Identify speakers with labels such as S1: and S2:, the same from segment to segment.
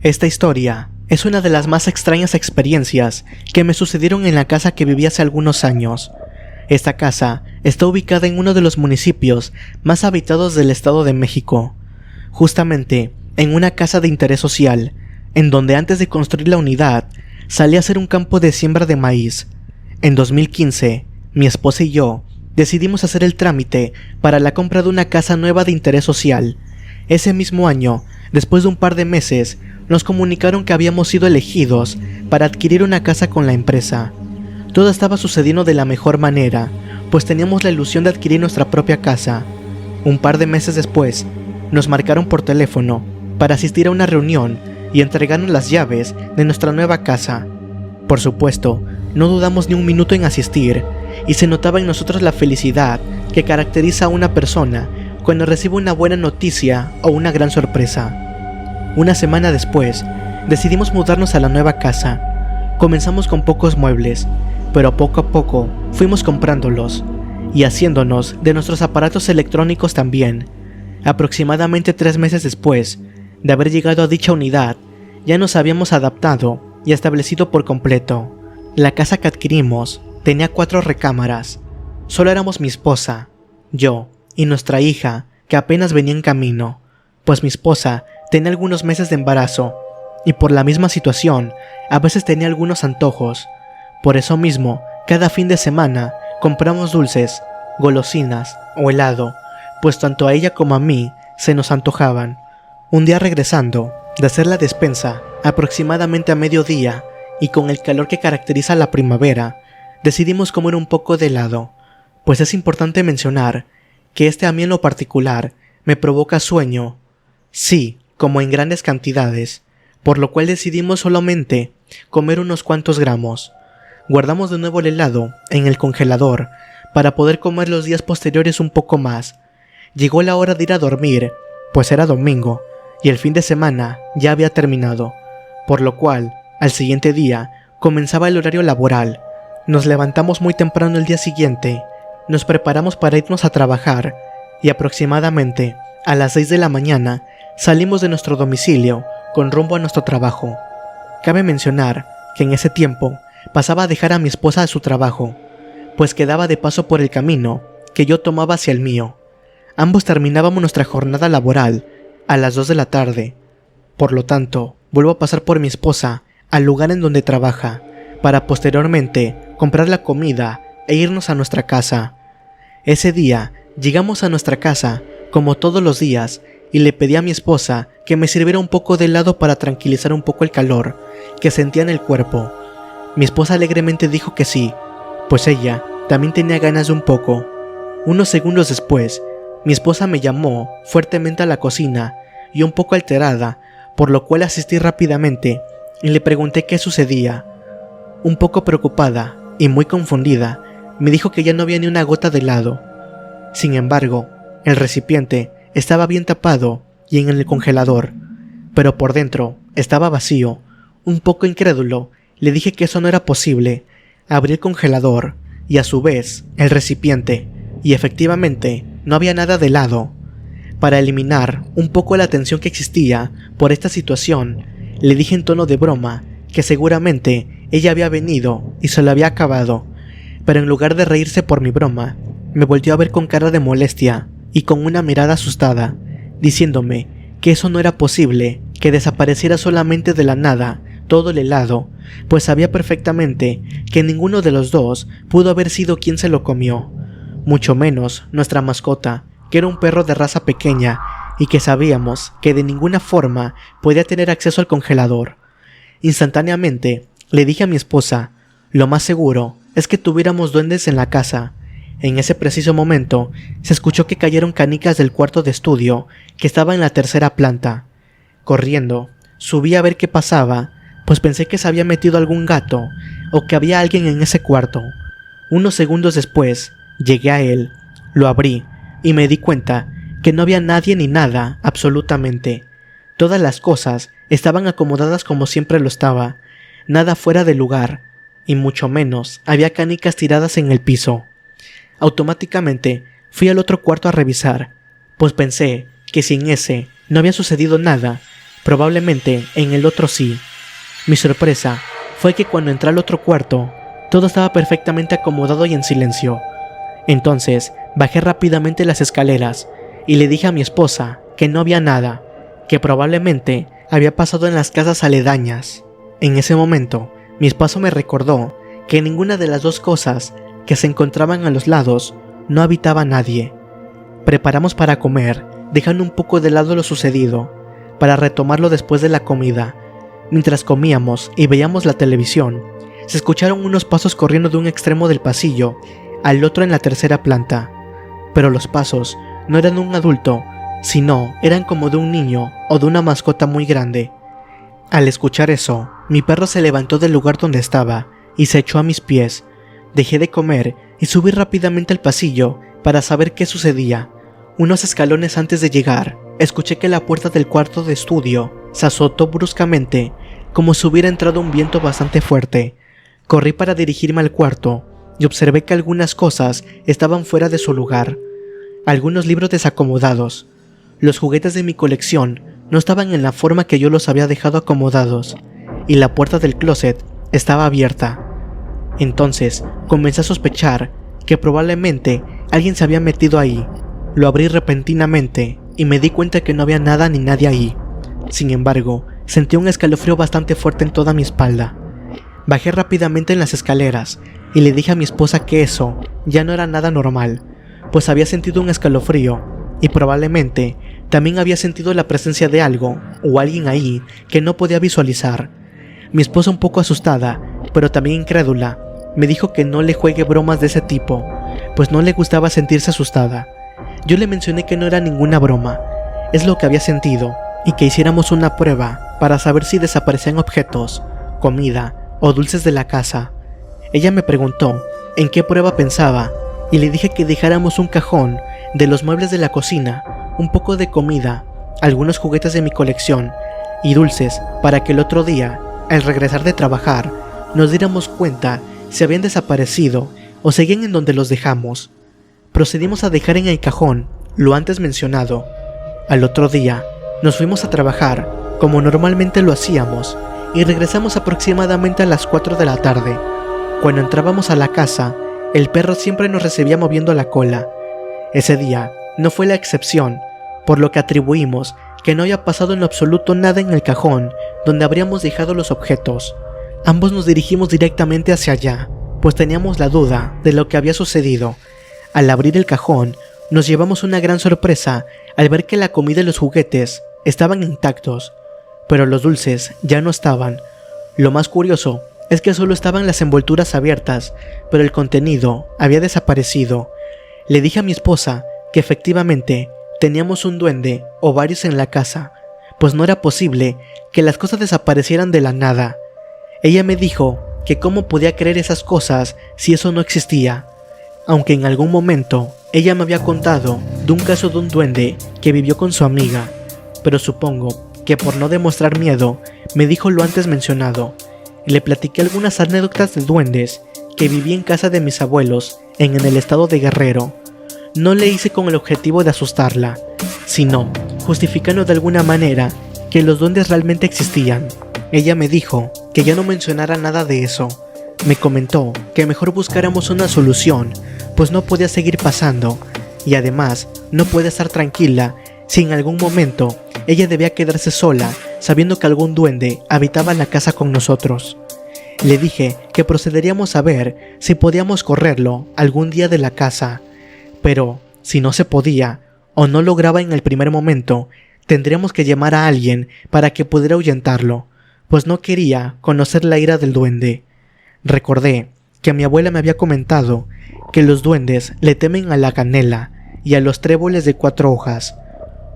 S1: Esta historia es una de las más extrañas experiencias que me sucedieron en la casa que viví hace algunos años. Esta casa está ubicada en uno de los municipios más habitados del Estado de México, justamente en una casa de interés social, en donde antes de construir la unidad, salí a hacer un campo de siembra de maíz. En 2015, mi esposa y yo decidimos hacer el trámite para la compra de una casa nueva de interés social. Ese mismo año, después de un par de meses, nos comunicaron que habíamos sido elegidos para adquirir una casa con la empresa. Todo estaba sucediendo de la mejor manera, pues teníamos la ilusión de adquirir nuestra propia casa. Un par de meses después, nos marcaron por teléfono para asistir a una reunión y entregarnos las llaves de nuestra nueva casa. Por supuesto, no dudamos ni un minuto en asistir, y se notaba en nosotros la felicidad que caracteriza a una persona cuando recibe una buena noticia o una gran sorpresa. Una semana después, decidimos mudarnos a la nueva casa. Comenzamos con pocos muebles, pero poco a poco fuimos comprándolos y haciéndonos de nuestros aparatos electrónicos también. Aproximadamente 3 meses después de haber llegado a dicha unidad, ya nos habíamos adaptado y establecido por completo. La casa que adquirimos tenía 4 recámaras. Solo éramos mi esposa, yo y nuestra hija, que apenas venía en camino, pues mi esposa tenía algunos meses de embarazo y por la misma situación a veces tenía algunos antojos. Por eso mismo, cada fin de semana compramos dulces, golosinas o helado, pues tanto a ella como a mí se nos antojaban. Un día regresando de hacer la despensa, aproximadamente a mediodía, y con el calor que caracteriza la primavera, decidimos comer un poco de helado, pues es importante mencionar que a mí en lo particular me provoca sueño, sí, como en grandes cantidades, por lo cual decidimos solamente comer unos cuantos gramos. Guardamos de nuevo el helado en el congelador para poder comer los días posteriores un poco más. Llegó la hora de ir a dormir, pues era domingo y el fin de semana ya había terminado, por lo cual al siguiente día comenzaba el horario laboral. Nos levantamos muy temprano el día siguiente, nos preparamos para irnos a trabajar y aproximadamente a las 6 de la mañana salimos de nuestro domicilio con rumbo a nuestro trabajo. Cabe mencionar que en ese tiempo pasaba a dejar a mi esposa a su trabajo, pues quedaba de paso por el camino que yo tomaba hacia el mío. Ambos terminábamos nuestra jornada laboral a las 2 de la tarde. Por lo tanto, vuelvo a pasar por mi esposa al lugar en donde trabaja, para posteriormente comprar la comida e irnos a nuestra casa. Ese día llegamos a nuestra casa como todos los días y le pedí a mi esposa que me sirviera un poco de helado para tranquilizar un poco el calor que sentía en el cuerpo. Mi esposa alegremente dijo que sí, pues ella también tenía ganas de un poco. Unos segundos después, mi esposa me llamó fuertemente a la cocina y un poco alterada, por lo cual asistí rápidamente y le pregunté qué sucedía. Un poco preocupada y muy confundida, me dijo que ya no había ni una gota de helado. Sin embargo, el recipiente estaba bien tapado y en el congelador, pero por dentro estaba vacío. Un poco incrédulo, le dije que eso no era posible. Abrí el congelador y a su vez el recipiente, y efectivamente no había nada de helado. Para eliminar un poco la tensión que existía por esta situación, le dije en tono de broma que seguramente ella había venido y se lo había acabado, pero en lugar de reírse por mi broma, me volteó a ver con cara de molestia y con una mirada asustada, diciéndome que eso no era posible, que desapareciera solamente de la nada todo el helado, pues sabía perfectamente que ninguno de los dos pudo haber sido quien se lo comió, mucho menos nuestra mascota, que era un perro de raza pequeña y que sabíamos que de ninguna forma podía tener acceso al congelador. Instantáneamente le dije a mi esposa, lo más seguro es que tuviéramos duendes en la casa. En ese preciso momento se escuchó que cayeron canicas del cuarto de estudio que estaba en la 3ª planta. Corriendo, subí a ver qué pasaba, pues pensé que se había metido algún gato o que había alguien en ese cuarto. Unos segundos después, llegué a él, lo abrí y me di cuenta que no había nadie ni nada, absolutamente. Todas las cosas estaban acomodadas como siempre lo estaba, nada fuera de lugar, y mucho menos había canicas tiradas en el piso. Automáticamente fui al otro cuarto a revisar, pues pensé que si en ese no había sucedido nada, Probablemente en el otro sí. Mi sorpresa fue que cuando entré al otro cuarto, todo estaba perfectamente acomodado y en silencio. Entonces bajé rápidamente las escaleras y le dije a mi esposa que no había nada, que probablemente había pasado en las casas aledañas. En ese momento, mi esposo me recordó que ninguna de las dos cosas que se encontraban a los lados no habitaba nadie. Preparamos para comer, dejando un poco de lado lo sucedido, para retomarlo después de la comida. Mientras comíamos y veíamos la televisión, se escucharon unos pasos corriendo de un extremo del pasillo al otro en la tercera planta. Pero los pasos no eran de un adulto, sino eran como de un niño o de una mascota muy grande. Al escuchar eso, mi perro se levantó del lugar donde estaba y se echó a mis pies. Dejé de comer y subí rápidamente al pasillo para saber qué sucedía. Unos escalones antes de llegar, escuché que la puerta del cuarto de estudio se azotó bruscamente, como si hubiera entrado un viento bastante fuerte. Corrí para dirigirme al cuarto y observé que algunas cosas estaban fuera de su lugar. Algunos libros desacomodados. Los juguetes de mi colección no estaban en la forma que yo los había dejado acomodados, y la puerta del closet estaba abierta. Entonces comencé a sospechar que probablemente alguien se había metido ahí. Lo abrí repentinamente y me di cuenta que no había nada ni nadie ahí. Sin embargo, sentí un escalofrío bastante fuerte en toda mi espalda. Bajé rápidamente en las escaleras y le dije a mi esposa que eso ya no era nada normal, pues había sentido un escalofrío y probablemente también había sentido la presencia de algo o alguien ahí que no podía visualizar. Mi esposa, un poco asustada, pero también incrédula, me dijo que no le juegue bromas de ese tipo, pues no le gustaba sentirse asustada. Yo le mencioné que no era ninguna broma, es lo que había sentido, y que hiciéramos una prueba para saber si desaparecían objetos, comida o dulces de la casa. Ella me preguntó en qué prueba pensaba, y le dije que dejáramos un cajón de los muebles de la cocina, un poco de comida, algunos juguetes de mi colección y dulces para que el otro día, al regresar de trabajar, nos diéramos cuenta si habían desaparecido o seguían en donde los dejamos. Procedimos a dejar en el cajón lo antes mencionado. Al otro día, nos fuimos a trabajar como normalmente lo hacíamos y regresamos aproximadamente a las 4 de la tarde. Cuando entrábamos a la casa, el perro siempre nos recibía moviendo la cola. Ese día no fue la excepción, por lo que atribuimos que no había pasado en lo absoluto nada en el cajón donde habríamos dejado los objetos. Ambos nos dirigimos directamente hacia allá, pues teníamos la duda de lo que había sucedido. Al abrir el cajón, nos llevamos una gran sorpresa al ver que la comida y los juguetes estaban intactos, pero los dulces ya no estaban. Lo más curioso es que solo estaban las envolturas abiertas, pero el contenido había desaparecido. Le dije a mi esposa que efectivamente teníamos un duende o varios en la casa, pues no era posible que las cosas desaparecieran de la nada. Ella me dijo que cómo podía creer esas cosas si eso no existía, aunque en algún momento ella me había contado de un caso de un duende que vivió con su amiga, pero supongo que por no demostrar miedo me dijo lo antes mencionado, y le platiqué algunas anécdotas de duendes que viví en casa de mis abuelos en el estado de Guerrero. No le hice con el objetivo de asustarla, sino justificando de alguna manera que los duendes realmente existían. Ella me dijo que ya no mencionara nada de eso. Me comentó que mejor buscáramos una solución, pues no podía seguir pasando, y además no puede estar tranquila si en algún momento ella debía quedarse sola sabiendo que algún duende habitaba la casa con nosotros. Le dije que procederíamos a ver si podíamos correrlo algún día de la casa, pero si no se podía o no lograba en el primer momento, tendríamos que llamar a alguien para que pudiera ahuyentarlo, pues no quería conocer la ira del duende. Recordé que mi abuela me había comentado que los duendes le temen a la canela y a los tréboles de 4 hojas,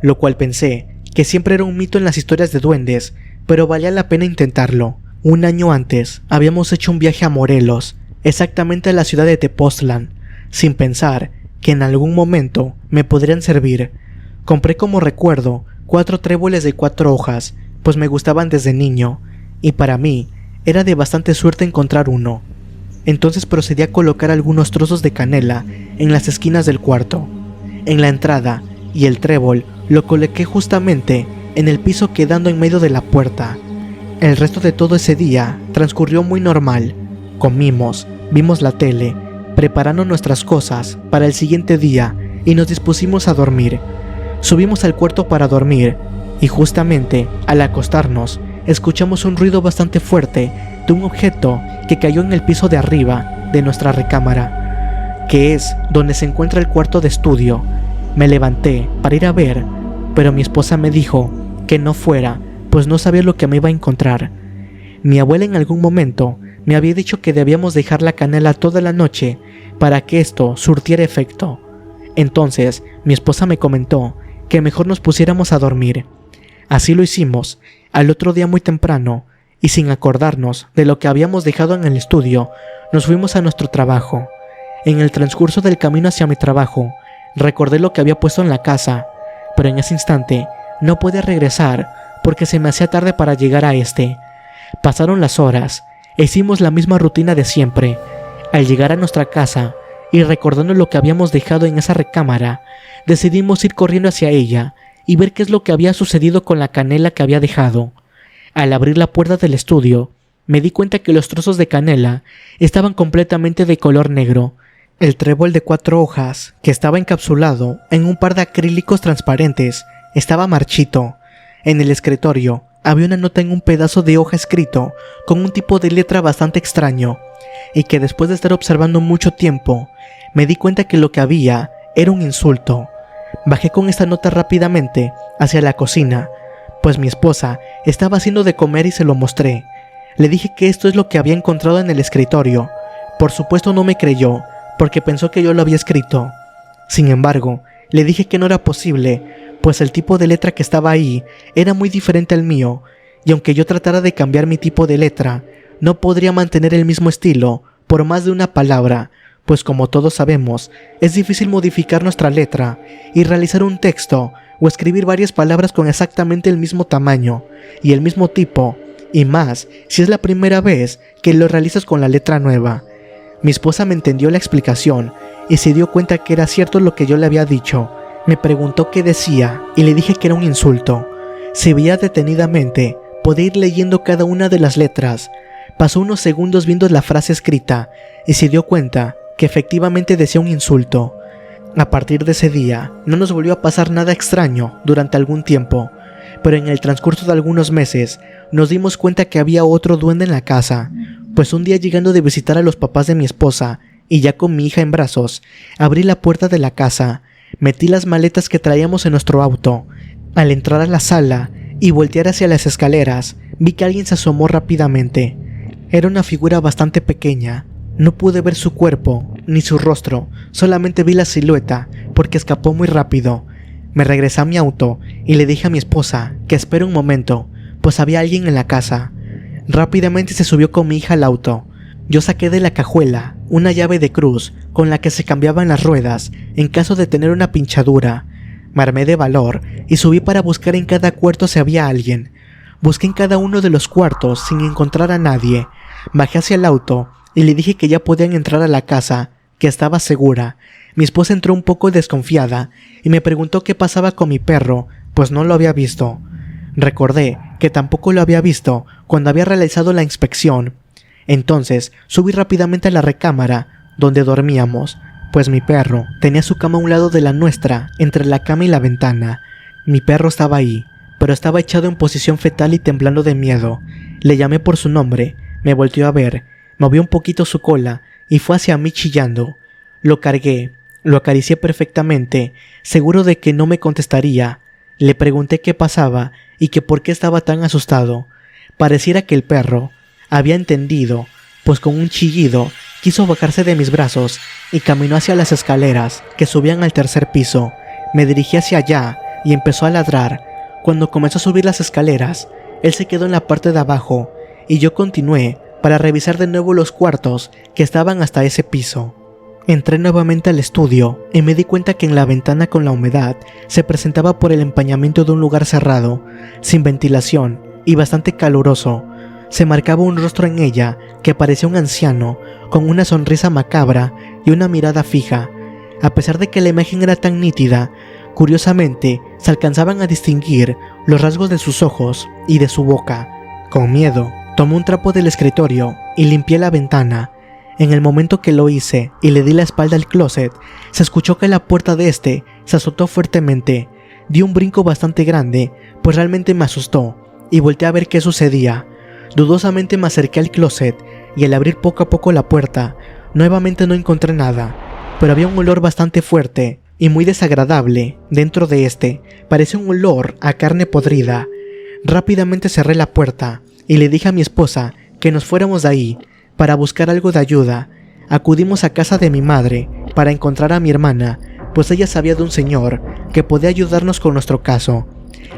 S1: lo cual pensé que siempre era un mito en las historias de duendes, pero valía la pena intentarlo. Un año antes habíamos hecho un viaje a Morelos, exactamente a la ciudad de Tepoztlán, sin pensar que en algún momento me podrían servir. Compré como recuerdo 4 tréboles de 4 hojas, pues me gustaban desde niño, y para mí era de bastante suerte encontrar uno. Entonces procedí a colocar algunos trozos de canela en las esquinas del cuarto. En la entrada y el trébol lo coloqué justamente en el piso quedando en medio de la puerta. El resto de todo ese día transcurrió muy normal. Comimos, vimos la tele, preparando nuestras cosas para el siguiente día y nos dispusimos a dormir. Subimos al cuarto para dormir y justamente al acostarnos escuchamos un ruido bastante fuerte de un objeto que cayó en el piso de arriba de nuestra recámara, que es donde se encuentra el cuarto de estudio. Me levanté para ir a ver, pero mi esposa me dijo que no fuera, pues no sabía lo que me iba a encontrar. Mi abuela en algún momento me había dicho que debíamos dejar la canela toda la noche para que esto surtiera efecto. Entonces mi esposa me comentó que mejor nos pusiéramos a dormir. Así lo hicimos. Al otro día muy temprano, y sin acordarnos de lo que habíamos dejado en el estudio, nos fuimos a nuestro trabajo. En el transcurso del camino hacia mi trabajo, recordé lo que había puesto en la casa, pero en ese instante no pude regresar porque se me hacía tarde para llegar a este. Pasaron las horas e hicimos la misma rutina de siempre. Al llegar a nuestra casa y recordando lo que habíamos dejado en esa recámara, decidimos ir corriendo hacia ella y ver qué es lo que había sucedido con la canela que había dejado. Al abrir la puerta del estudio, me di cuenta que los trozos de canela estaban completamente de color negro. El trébol de 4 hojas, que estaba encapsulado en un par de acrílicos transparentes, estaba marchito. En el escritorio había una nota en un pedazo de hoja escrito con un tipo de letra bastante extraño, y que después de estar observando mucho tiempo, me di cuenta que lo que había era un insulto. Bajé con esta nota rápidamente hacia la cocina, pues mi esposa estaba haciendo de comer y se lo mostré. Le dije que esto es lo que había encontrado en el escritorio. Por supuesto no me creyó, porque pensó que yo lo había escrito. Sin embargo, le dije que no era posible, pues el tipo de letra que estaba ahí era muy diferente al mío, y aunque yo tratara de cambiar mi tipo de letra, no podría mantener el mismo estilo por más de una palabra, pues como todos sabemos, es difícil modificar nuestra letra y realizar un texto o escribir varias palabras con exactamente el mismo tamaño y el mismo tipo, y más si es la primera vez que lo realizas con la letra nueva. Mi esposa me entendió la explicación y se dio cuenta que era cierto lo que yo le había dicho. Me preguntó qué decía y le dije que era un insulto. Si veía detenidamente, podía ir leyendo cada una de las letras. Pasó unos segundos viendo la frase escrita y se dio cuenta que efectivamente decía un insulto. A partir de ese día, no nos volvió a pasar nada extraño durante algún tiempo, pero en el transcurso de algunos meses, nos dimos cuenta que había otro duende en la casa, pues un día llegando de visitar a los papás de mi esposa, y ya con mi hija en brazos, abrí la puerta de la casa, metí las maletas que traíamos en nuestro auto. Al entrar a la sala y voltear hacia las escaleras, vi que alguien se asomó rápidamente. Era una figura bastante pequeña. No pude ver su cuerpo, ni su rostro, solamente vi la silueta, porque escapó muy rápido. Me regresé a mi auto y le dije a mi esposa que espere un momento, pues había alguien en la casa. Rápidamente se subió con mi hija al auto. Yo saqué de la cajuela una llave de cruz con la que se cambiaban las ruedas en caso de tener una pinchadura. Me armé de valor y subí para buscar en cada cuarto si había alguien. Busqué en cada uno de los cuartos sin encontrar a nadie. Bajé hacia el auto y le dije que ya podían entrar a la casa, que estaba segura. Mi esposa entró un poco desconfiada y me preguntó qué pasaba con mi perro, pues no lo había visto. Recordé que tampoco lo había visto cuando había realizado la inspección. Entonces subí rápidamente a la recámara donde dormíamos, pues mi perro tenía su cama a un lado de la nuestra, entre la cama y la ventana. Mi perro estaba ahí, pero estaba echado en posición fetal y temblando de miedo. Le llamé por su nombre, me volteó a ver, movió un poquito su cola y fue hacia mí chillando. Lo cargué, lo acaricié perfectamente, seguro de que no me contestaría. Le pregunté qué pasaba y que por qué estaba tan asustado. Pareciera que el perro había entendido, pues con un chillido quiso bajarse de mis brazos y caminó hacia las escaleras que subían al tercer piso. Me dirigí hacia allá y empezó a ladrar. Cuando comenzó a subir las escaleras, él se quedó en la parte de abajo y yo continué para revisar de nuevo los cuartos que estaban hasta ese piso. Entré nuevamente al estudio y me di cuenta que en la ventana con la humedad se presentaba por el empañamiento de un lugar cerrado, sin ventilación y bastante caluroso. Se marcaba un rostro en ella que parecía un anciano, con una sonrisa macabra y una mirada fija. A pesar de que la imagen era tan nítida, Curiosamente, se alcanzaban a distinguir los rasgos de sus ojos y de su boca. Con miedo, tomé un trapo del escritorio y limpié la ventana. En el momento que lo hice y le di la espalda al closet, se escuchó que la puerta de este se azotó fuertemente. Di un brinco bastante grande, pues realmente me asustó, y volteé a ver qué sucedía. Dudosamente me acerqué al closet y al abrir poco a poco la puerta, nuevamente no encontré nada, pero había un olor bastante fuerte y muy desagradable dentro de este. Parecía un olor a carne podrida. Rápidamente cerré la puerta y le dije a mi esposa que nos fuéramos de ahí para buscar algo de ayuda. Acudimos a casa de mi madre para encontrar a mi hermana, pues ella sabía de un señor que podía ayudarnos con nuestro caso.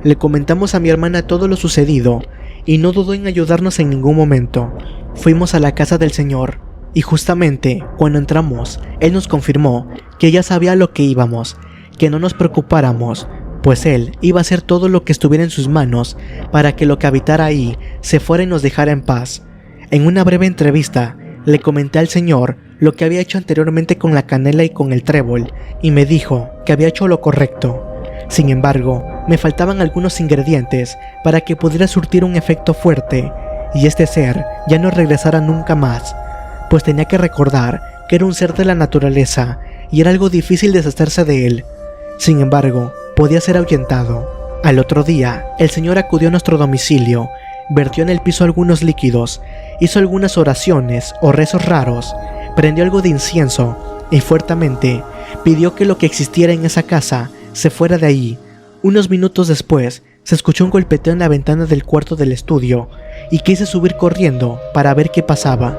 S1: Le comentamos a mi hermana todo lo sucedido y no dudó en ayudarnos en ningún momento. Fuimos a la casa del señor y justamente cuando entramos, él nos confirmó que ya sabía a lo que íbamos, que no nos preocupáramos, pues él iba a hacer todo lo que estuviera en sus manos para que lo que habitara ahí se fuera y nos dejara en paz. En una breve entrevista, le comenté al señor lo que había hecho anteriormente con la canela y con el trébol, y me dijo que había hecho lo correcto. Sin embargo, me faltaban algunos ingredientes para que pudiera surtir un efecto fuerte, y este ser ya no regresara nunca más, pues tenía que recordar que era un ser de la naturaleza, y era algo difícil deshacerse de él. Sin embargo, podía ser ahuyentado. Al otro día, el señor acudió a nuestro domicilio, vertió en el piso algunos líquidos, hizo algunas oraciones o rezos raros, prendió algo de incienso y fuertemente pidió que lo que existiera en esa casa se fuera de ahí. Unos minutos después, se escuchó un golpeteo en la ventana del cuarto del estudio y quise subir corriendo para ver qué pasaba.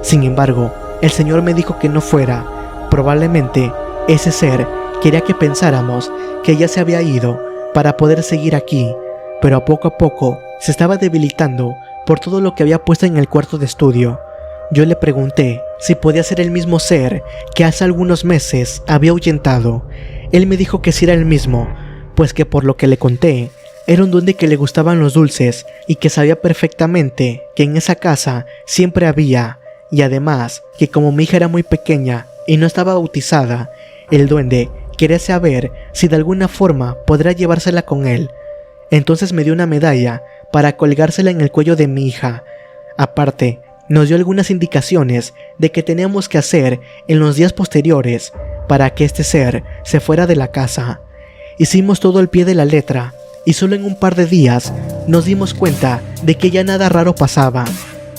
S1: Sin embargo, el señor me dijo que no fuera. Probablemente ese ser quería que pensáramos que ya se había ido para poder seguir aquí, pero a poco se estaba debilitando por todo lo que había puesto en el cuarto de estudio. Yo le pregunté si podía ser el mismo ser que hace algunos meses había ahuyentado. Él me dijo que sí era el mismo, pues que por lo que le conté, era un duende que le gustaban los dulces y que sabía perfectamente que en esa casa siempre había, y además que como mi hija era muy pequeña y no estaba bautizada, el duende quería saber si de alguna forma podría llevársela con él. Entonces me dio una medalla para colgársela en el cuello de mi hija. Aparte, nos dio algunas indicaciones de qué teníamos que hacer en los días posteriores para que este ser se fuera de la casa. Hicimos todo al pie de la letra y solo en un par de días nos dimos cuenta de que ya nada raro pasaba.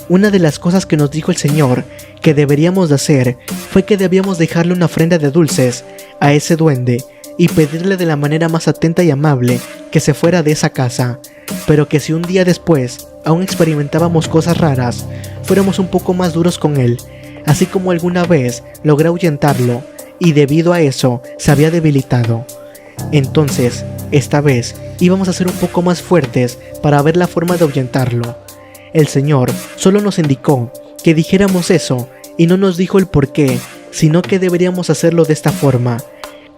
S1: Una de las cosas que nos dijo el señor que deberíamos de hacer fue que debíamos dejarle una ofrenda de dulces a ese duende y pedirle de la manera más atenta y amable que se fuera de esa casa, pero que si un día después aún experimentábamos cosas raras, fuéramos un poco más duros con él, así como alguna vez logré ahuyentarlo y debido a eso se había debilitado. Entonces, esta vez íbamos a ser un poco más fuertes para ver la forma de ahuyentarlo. El señor solo nos indicó que dijéramos eso y no nos dijo el por qué, sino que deberíamos hacerlo de esta forma.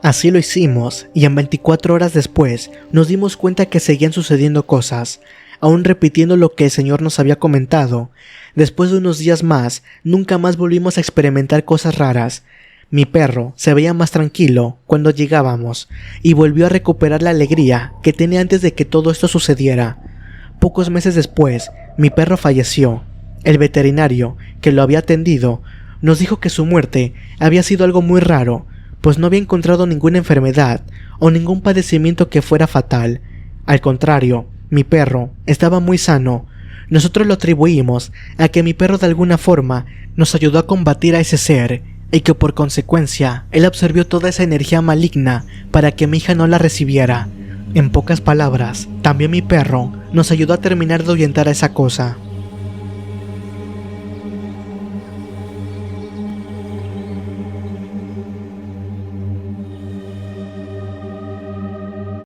S1: Así lo hicimos y en 24 horas después nos dimos cuenta que seguían sucediendo cosas, aún repitiendo lo que el señor nos había comentado. Después de unos días más, nunca más volvimos a experimentar cosas raras. Mi perro se veía más tranquilo cuando llegábamos y volvió a recuperar la alegría que tenía antes de que todo esto sucediera. Pocos meses después, mi perro falleció. El veterinario que lo había atendido nos dijo que su muerte había sido algo muy raro, pues no había encontrado ninguna enfermedad o ningún padecimiento que fuera fatal. Al contrario, mi perro estaba muy sano. Nosotros lo atribuimos a que mi perro de alguna forma nos ayudó a combatir a ese ser y que por consecuencia él absorbió toda esa energía maligna para que mi hija no la recibiera. En pocas palabras, también mi perro nos ayudó a terminar de ahuyentar a esa cosa.